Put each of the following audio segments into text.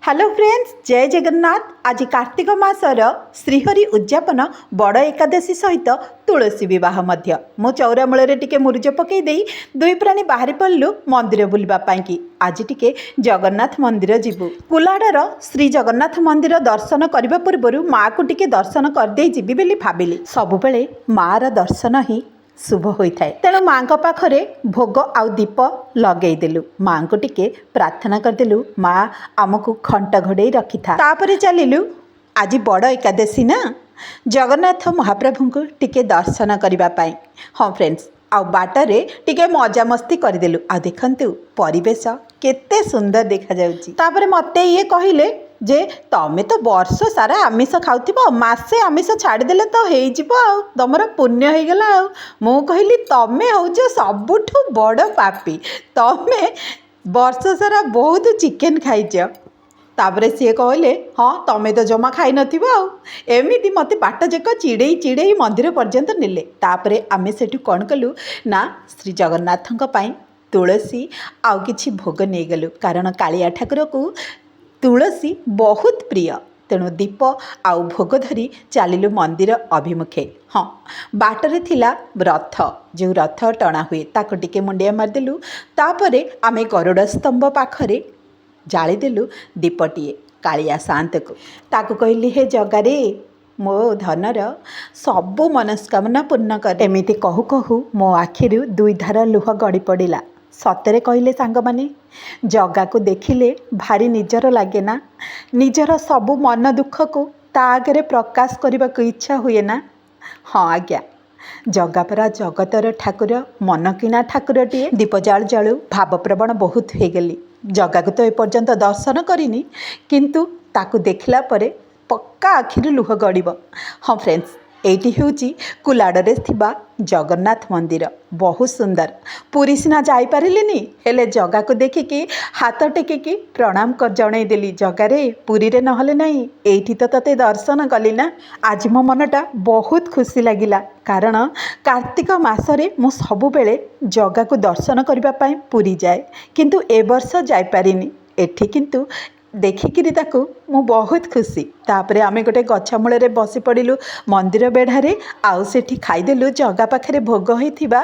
Hello friends, जय जगन्नाथ। आज कार्तिक मासर श्रीहरि उद्यापन बड़ एकादशी सहित तुलसी विवाह मध्य मो चौरा मूल टिके मुरुज पकई दुई प्राणी बाहरी पड़लु मंदिर बुलवाई। आज टिके जगन्नाथ मंदिर जीवु। कुलाड़र श्री जगन्नाथ मंदिर दर्शन करने पूर्व माँ को टिके दर्शन करदे जीवी बोली भाविली। सबुबले माँ दर्शन ही शुभ होता है, तेणु माँ पाखरे भोग आउ दीप लगेदेलु। माँ को टिके प्रार्थना करदेलु, माँ आमको खंट घोड़े रखी था। तापरे चलिलु। आज बड़ एकादशी ना, जगन्नाथ महाप्रभु को टिके दर्शन करने। हाँ फ्रेंड्स, आउ बाटरे टिके मजा मस्ती करदेलु। आ देखंतु परिवेश केते सुंदर देखा जाउची। तापरे मते ये कहिले जे तमें तो वर्ष सारा आमिष खाऊ, मसे आमिष छाड़देले तो हो तुमर पुण्य हो गला। मु कहली तमें हूँ सबुठु बड़ पापी, तमें वर्ष सारा बहुत चिकेन खाइच। तापरे सी कहले हाँ तमें तो जमा खाई नथिबो आ एमिति मते बाट जाक चिड़ेई चिड़ेई मंदिर पर्यंत नेले। तापरे आमे सेठु कौन कलु ना श्री जगन्नाथंक पई तुलसी आउ किछि भोग नहीं गलु, कारण कालिया ठाकुर को तुलसी बहुत प्रिय। तेणु दीप आउ भोग धरी चलिलु मंदिर अभिमुखे। हाँ, बाटरे थिला रथ, जो रथ टणा हुए ताको टिके मुंडिया मारदेलु। तापरे आमे गरुड़ स्तंभ पाखरे जालीदेलु दीपटीए कालिया शांत को। ताको कहली हे जगारे मो धनर सबु मनस्कामना पूर्ण कर। एमिति कहू कहू मो आखिरु दुई धार लुह गड़ी पड़िला। सतरे कहले सांग माने, जगा को देखिले भारी निजर लगे ना, निजर सबु मन दुख को ता आगे प्रकाश करने को इच्छा हुए ना। हाँ आज्ञा, जगा परा जगतर ठाकुर, मन किना ठाकुरटीए। दीप जालु जालु भावप्रवण बहुत हो गली। जगा को तो एपर्यंत दर्शन करिनी, किंतु ताकू देखला परे पक्का आखिर लुह गड़ब। हाँ फ्रेंड्स, एटी होची कुलाड़े थिबा जगन्नाथ मंदिर, बहुत सुंदर। पुरी सिना जाई पारिलिनी, हेले जगा को देखिकी हाथ टेकिकी प्रणाम कर जणई देली, जगारे पुरी रे नहले नहीं, एठी तो तते दर्शन कली ना। आज मो मनटा बहुत खुशी लागिला, कारण कार्तिक मासरे मु सबु बेले जगा को दर्शन करबा पई पुरी जाए, किंतु ए वर्ष जाई पारिनी। एठी किंतु देखिकी ताकू मु बहुत खुशी। तापरे आमे गोटे गछ मूल बसी पड़िलु मंदिर बेढ़ारे, आउ सेठी खाईदेलु जगा पाखरे भोग होइथिबा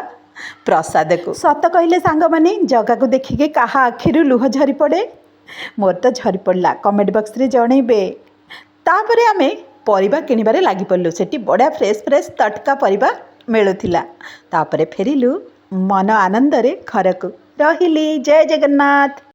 प्रसाद को। सत कहले सांग माने, जगा को देखिके कहा आखिरु लुह झरी पड़े? मोर तो झरी पड़ला, कमेंट बॉक्स रे जणैबे। तापरे आमे परिबा किनिबारे लागि पड़लु। सेठी बड़ा फ्रेश फ्रेश तटका परिबा मिलुथिला। तापरे फेरिलु मन आनंद रे घर को। रहिली। जय जगन्नाथ।